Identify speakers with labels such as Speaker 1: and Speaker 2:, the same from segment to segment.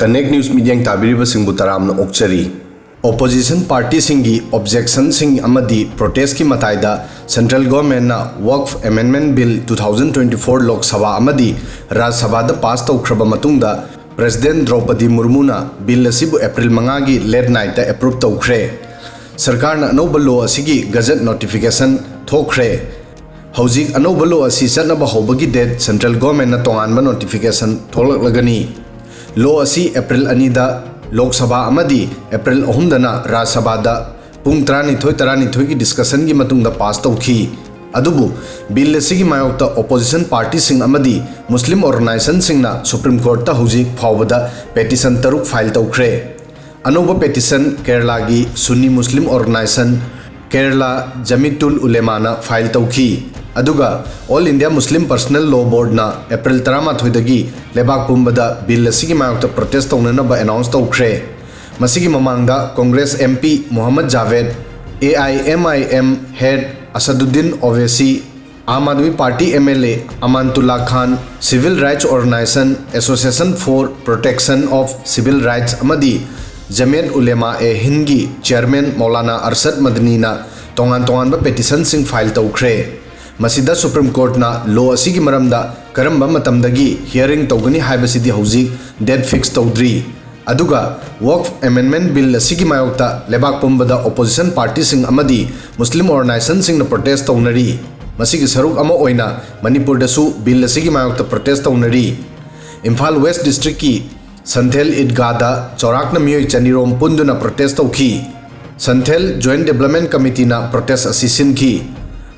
Speaker 1: Connect News Media tabiriba singbu taramna okchari. Opposition party singi objection sing amadi protest ki mataida Central Government na Waqf Amendment Bill 2024 Lok Sabha amadi Raj Sabha da pass tawkraba matungda President Droupadi Murmu na bill asibu April 5 gi late night da approve tawkhre. Sarkar na anauba law asigi gazette notification thokre. Hauzik anauba law asi chanaba hobagi date Central Government na tonganba notification tholaklagani. Law asi April 2 da Lok Sabha amadi April 3 dana Raj Sabha da pung 32 ki discussion gi matungda pass tawkhi. Adubu bill asigi mayokta opposition party sing amadi Muslim organization singna Supreme Court ta hauzik phawbada petition taruk file tawkhre. Anoba petition Kerala gi Sunni Muslim organization Kerala Jamiatul Ulema na file tawkhi. Aduga All India Muslim Personal Law Board na April 13 dagi lebak pumbada bill asigi mayokta protest tawnana ba announce tawkhre. Masigi mamangda Congress MP Muhammad Javed, AIMIM head Asaduddin Owaisi, Amadi Party MLA Amantullah Khan, Civil Rights Organization Association for Protection of Civil Rights amadi Jamiat Ulema e Hingi Chairman Maulana Arshad Madani na tongan ba petition sing file tawkhre. Masida Supreme Court na law asigi maramda karamba matamdagi hearing tawgani haibasidi hauzik date fix tawdri. Aduga Waqf Amendment Bill asigi mayokta lebak pumbada opposition party sing amadi Muslim organization sing na protest tawnari. Masigi saruk ama oina Manipur dasu bill asigi mayokta protest tawnari. Imphal West District ki Santhel Idgada Chorak na miyoi chanirom punduna protest tawkhi. Santhel Joint Development Committee na protest assissin ki.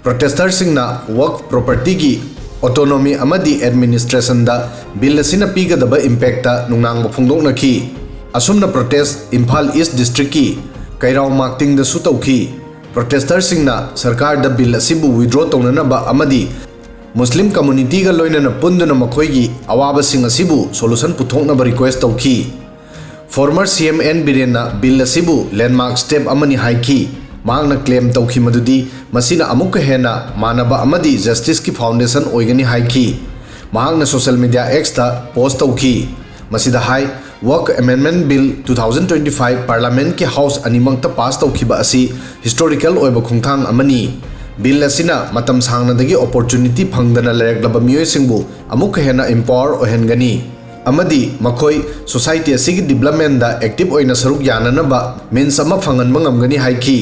Speaker 1: Protesters sing na Waqf property ki autonomy amadi administration da bill asina pigadaba impact ta nungnang mafungdok na ki. Asumna protest Imphal East District ki Kairao Marketing da su tawkhi. Protesters sing na sarkar da bill asibu withdraw tawnana ba amadi Muslim community ga loina na punduna makhoi gi awaba sing asibu solution puthokna ba request tawkhi. Former CM N Biren na bill asibu landmark step amani haiki. Mangna claim tawkhi madudi masina amukka hena manaba amadi justice ki foundation oigani haiki. Mangna social media X ta post tawkhi. Masida hai Waqf Amendment Bill 2025 Parliament ki House animang ta pass tawkhi ba asi historical oiba khungthang amani. Bill asina matam sangna dagi opportunity phangdana lereklaba miyoi singbu amukka hena empower ohengani. Amadi makhoi society asigi development da active oina saruk yanana ba means ama phangan mangamgani haiki.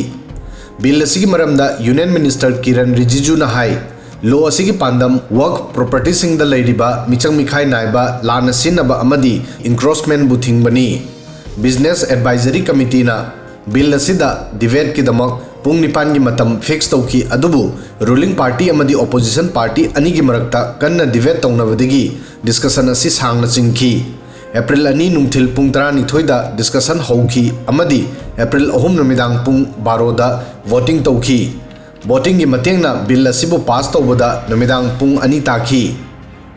Speaker 1: Bill asigi maramda Union Minister Kiran Rijiju na hai law asigi pandam Waqf property sing da leiriba michang mikhai naiba lana sinaba amadi encroachment buthing bani. Business Advisory Committee na bill asida debate ki damak pung nipan gi matam fix tawki adubu ruling party amadi opposition party ani gi marakta kanna debate tawnabadagi discussion asi sangna chingki. April 2 nungthil pung 12 da discussion hauki amadi April 3 numidang pung 12 da voting tawki. Voting gi matengna bill asibu pass tawbada numidang pung 2 takhi.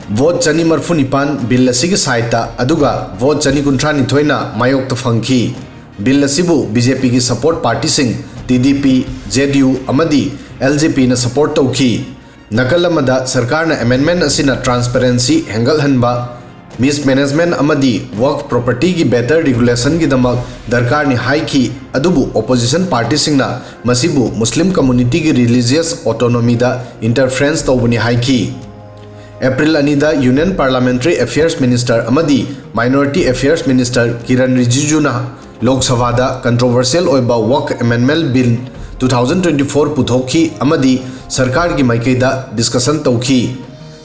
Speaker 1: Vote chani marfu nipan bill asigi side ta aduga vote chani kunthra na mayok ta phangki. Bill asibu BJP gi support party sing TDP, JDU amadi LJP na support tawki. Nakalamada sarkar na amendment asina transparency hengal hanba mismanagement amadi Waqf property ki better regulation ki damak darkar ni hai ki adubu opposition party singna masibu Muslim community ki religious autonomy da interference tawbani hai ki. April 2 da Union Parliamentary Affairs Minister amadi Minority Affairs Minister Kiran Rijiju na Lok Sabha da controversial oiba Waqf Amendment Bill 2024 puthokhi amadi sarkar ki maikei da discussion tawkhi.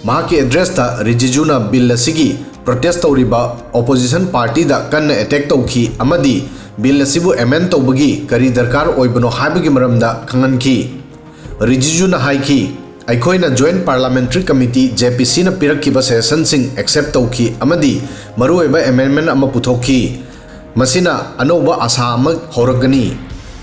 Speaker 1: Mahaki address ta Rijiju na bill asigi protest tawriba opposition party da kanna attack tawki amadi bill asibu amend tawbagi kari darkar oibano haibagi maramda khanganki. Rijiju na haiki aikoina Joint Parliamentary Committee JPC na pirakiba session sing accept tawki amadi maruoiba amendment ama puthokhi. Masina anoba asa ama horagani.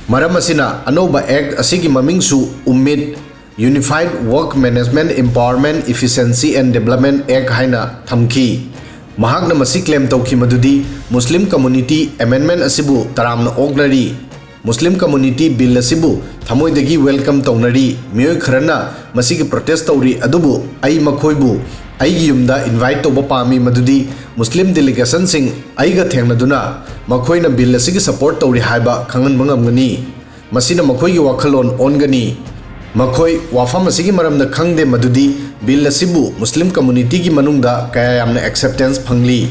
Speaker 1: Maram masina anoba act asigi mamingsu Ummid Unified Work Management Empowerment Efficiency and Development Act haina thamki. Mahakna masi claim tawki madudi Muslim community amendment asibu taramna ognari. Muslim community bill asibu thamoidagi welcome tawnari. Miyoi kharana masigi protest tawri adubu ai makhoibu aigi yumda invite to pami madudi Muslim delegation sing aiga thengnaduna makhoina bill asigi support tawri haiba khangan bangamgani masina makhoi gi wakhalon ongani makhoi wafam asigi maramda khangde madudi bill asibu Muslim community gi manungda kaya yamna acceptance phangli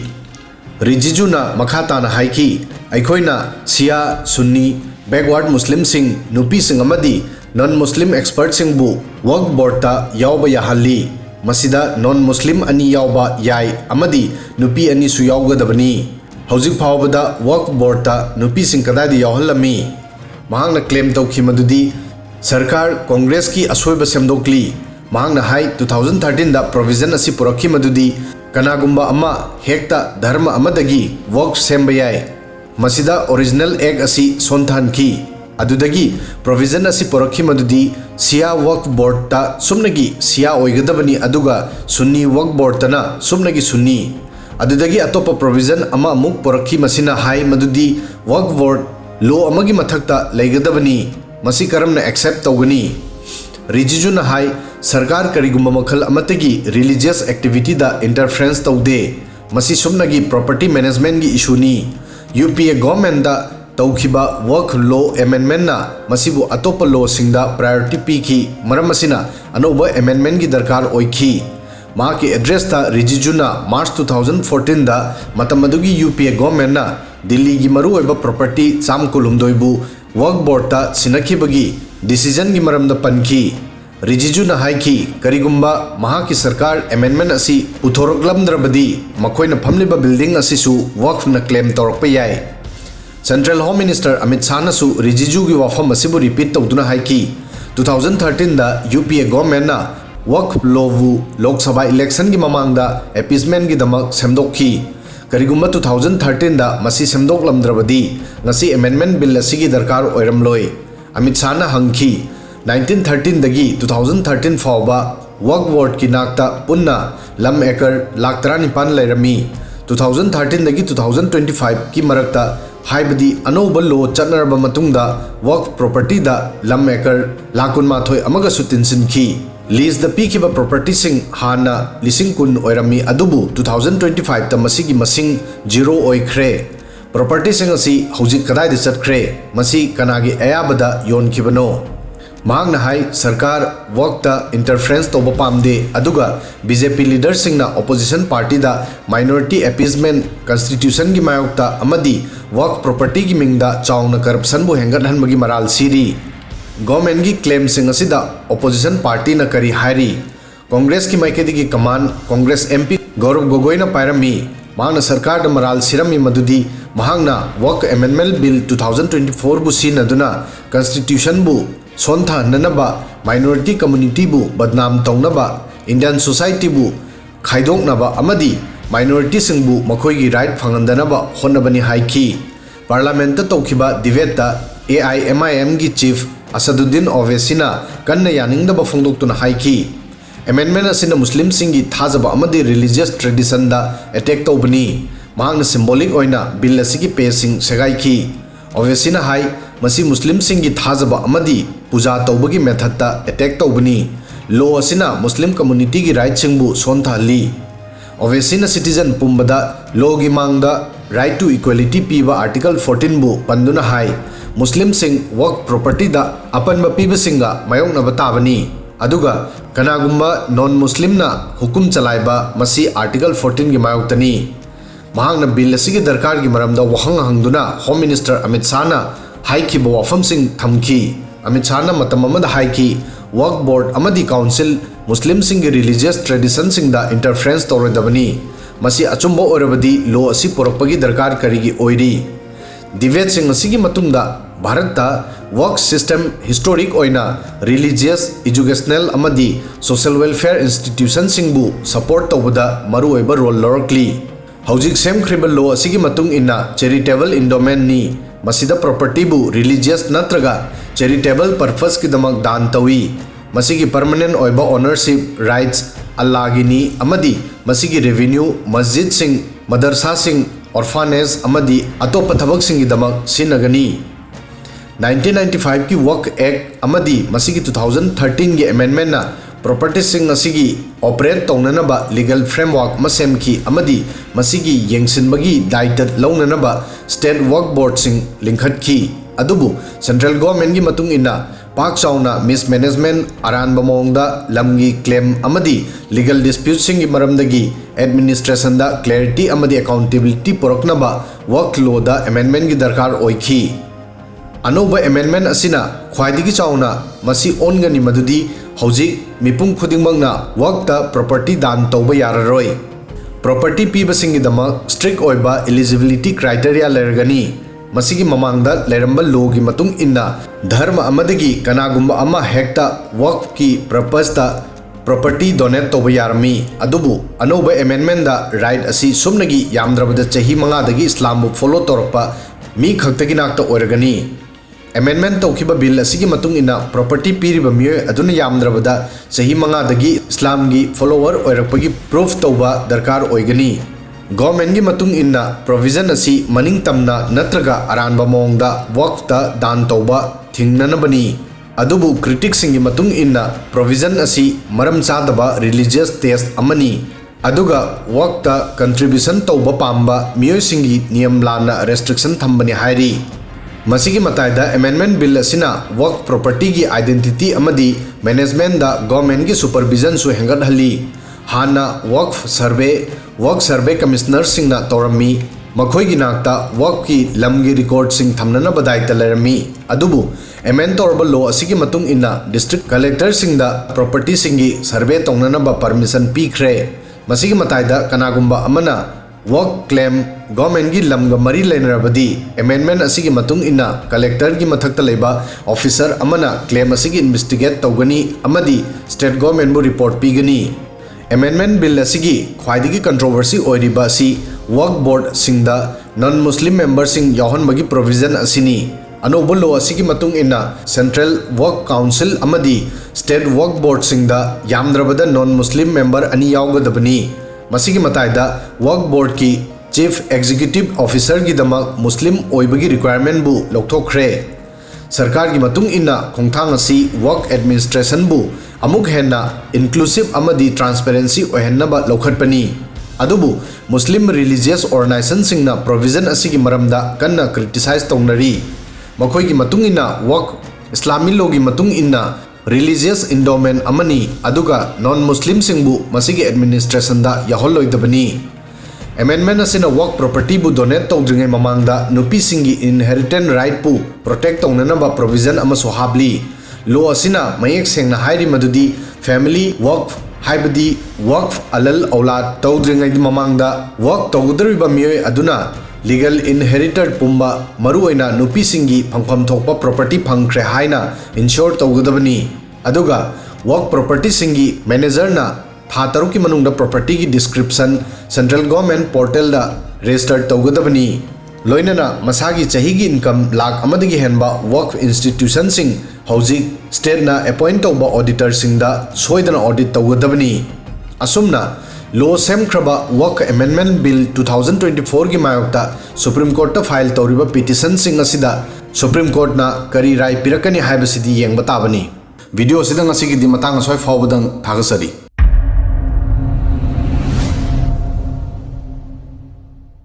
Speaker 1: Rijijuna makhata na haiki aikhoina Shia Sunni backward Muslim sing nupi sing amadi non Muslim expert sing bu Waqf board ta yawba yahalli masida non Muslim ani yawba yai amadi nupi ani su yawgadabani hojik phawbada Waqf board ta nupi sing kadai yawhallami mahangna claim tawki madudi sarkar congress ki asoiba semdokli mahangna hai 2013 da provision asi purakhi madudi kanagumba ama hekta dharma amadagi Waqf semba yai masida original egg asi sonthan ki adudagi provision asi porakhi madudi Shia Waqf board ta sumnagi Shia oigadabani aduga Sunni Waqf board ta na sumnagi Sunni adudagi atopa provision ama amuk porakhi masina hai madudi Waqf board law amagi mathakta leigadabani masi karamna accept tawgani Rijijuna hai sarkar karigumba makhal amatagi religious activity da interference tawde masi sumnagi property management gi issue ni UPA government da tawkhiba Waqf law amendment na masibu atopa law singda priority piki maram asina anoba amendment gi darkar oikhi ma ki address ta Rijijuna March 2014 da matamadugi UPA government na Delhi gi maru oiba property cham kulumdoibu Waqf board ta sinakhibagi decision gi maram da panki Rijijuna haiki karigumba mahaki sarkar amendment asi puthoroklamdrabadi makoina phamliba building asi su Waqf na claim torokpa yai Central Home Minister Amit Shah nasu Rijiju gi wafam asibu repeat tawduna haiki 2013 da UPA government na Waqf law vu Lok Sabha election gi mamangda appeasement gi damak semdokhi karigumba 2013 da masi semdoklamdrabadi ngasi amendment bill asigi darkar oiramloi Amit Shah na hangki 1913 dagi 2013 fawba Waqf board ki nakta punna lam ekar lakh 19 lairami 2013 dagi 2025 ki marakta haibadi anoba law chatnaraba matungda Waqf property da lam ekar lakun mathoi amaga sutinsin ki lease the pikiba property sing hana lising kun oirami adubu 2025 ta masigi masing 0 oikhre property sing asi hojik kadai de chatkre masi kanagi ayabada yon kibano mahangna hai sarkar Waqf ta interference toba pamde aduga BJP leaders singna opposition party da minority appeasement constitution gi mayokta amadi Waqf property gi mingda chauna corruption bu hengan bagi maral siri government gi claim sing asida opposition party na kari hairi congress ki maikedi gi command congress MP Gaurav Gogoi na pairami mahangna sarkar da maral sirami madudi mahangna Waqf amendment bill 2024 bu sinaduna constitution bu sontha nanaba minority community bu badnam taunaba Indian society bu khaidoknaba amadi minority singbu makhoi gi right phangandanaba honnabani haiki parliament ta tawkhiba debate ta AIMIM gi chief Asaduddin Owaisina kanna yaningdaba phongdoktuna haiki amendment asina Muslim singi thajaba amadi religious tradition da attack tawbani mahangna symbolic oina bill asigi pacing segaiki Owaisina hai masi Muslim singi thajaba amadi puja tawbagi method ta attack tawbani law asina Muslim community gi right singbu sonthalli Owaisina citizen pumbada law gi mangda right to equality piba article 14 bu panduna hai Muslim sing Waqf property da apanba piba singa mayokna batabani aduga kanagumba non Muslim na hukum chalaiba masi article 14 gi mayoktani mahangna bill asigi darkar gi maramda wahang hangduna Home Minister Amit Shah na haiki bo wafam sing thamki Amit Shah na matam amada haiki Waqf board amadi council Muslim sing gi religious tradition sing da interference torodabani masi achumba orabadi law asi porakpagi darkar karigi oiri debate sing asigi matungda Bharat ta Waqf system historic oina religious educational amadi social welfare institution singbu support tawbada maru oiba role lorokli hojik semkhriba law asigi matung inna charitable endowment ni masida property bu religious natraga charitable purpose ki damak dan tawi masigi permanent oiba ownership rights allagini amadi masigi revenue masjid sing madarsa sing orphanage amadi atopa thabak sing gi damak sinagani 1995 की Waqf Act amadi masigi 2013 की amendment na property-sing asigi operate taugnanaba legal framework masemki amadi masigi yengsinbagi daita launanaba state work board sing linkhatki adubu central government gi matung ina pak chauna mismanagement aranba mongda lamgi claim amadi legal dispute sing gi maramdagi administration da clarity amadi accountability poraknaba work law da amendment gi darkar oikhi Anoba amendment asina khwaidigi chauna masi ongani madudi hojik mipum khudingmangna wakta property dan tauba yararoi property pibasingi dama strict oiba eligibility criteria lergani masigi mamangda leramba law gi matung inna dharma amadagi kanagumba ama hekta waqf ki purpose ta property donate tauba yarmi adubu anoba amendment da right asi sumnagi yamdrabada chahi manga dagi islam bu follow torpa mi khaktagi nakta oirgani amendment taukiba bill asigi matung ina property piriba miyoy aduna yamdrabada sahi manga dagi islam gi follower oirakpagi proof tauba darkar oigani government gi matung ina provision asi maning tamna natraga aranba mongda waqf ta dan tauba thingnanabani adubu critics singi matung ina provision asi maram chadaba religious test amani aduga waqf ta contribution tauba pamba miyoy singi niyam lana restriction thambani hairi Masigi matayda amendment bill asina waqf property gi identity amadi management da government gi supervision su hengat hali hana waqf survey commissioner singna torami makhoi gi nakta waqf ki lamgi record sing thamnana badai talerami adubu amend torba law asigi matung inna district collector singda property singi survey tongnana ba permission pikre masigi matayda kanagumba amana work claim government gi lamga mari lenerabadi amendment asigi matung inna collector gi mathakta leba officer amana claim asigi investigate tawgani amadi state government bu report pigani amendment bill asigi khwaidigi controversy oiriba si work board singda non muslim members sing yahon magi provision asini anoba law asigi matung inna central work council amadi state work board singda yamdrabada non muslim member ani yawgadabani masigi matayda work board ki chief executive officer gi damak muslim oibagi requirement bu lokthokre sarkar gi matung inna khongthang asi work administration bu amuk henna inclusive amadi transparency ohenna ba lokhatpani adubu muslim religious organization singna provision asi gi maramda kanna criticize tongnari makhoi gi matung inna work islamic law gi matung inna religious endowment amani aduga non muslim singbu masigi administration da yaholloi dabani amendment asina work property bu donate tawdringai mamangda nupi singi inheritance right pu protect tongnana ba provision ama so habli law asina mayek sengna hairi madudi family work haibadi work alal aulad tawdringai mamangda work tawdriba miyoy aduna legal inheritor pumba maruoina nupi singi phangpham thokpa property phangkhre haina ensure tawgadabani aduga work property singi manager na tha taruki manungda property gi description central government portal da register tawgadabani loinana masagi chahi gi income lakh amadagi henba work institution sing hojik state na appoint tawba auditor singda soidana audit tawgadabani asumna law semkraba work amendment bill 2024 gi mayokta supreme court ta file tawriba petition sing asida supreme court na kari rai pirakani haibasidi yengba tabani video sida ngasi gi di matang soi fawbadang thagasari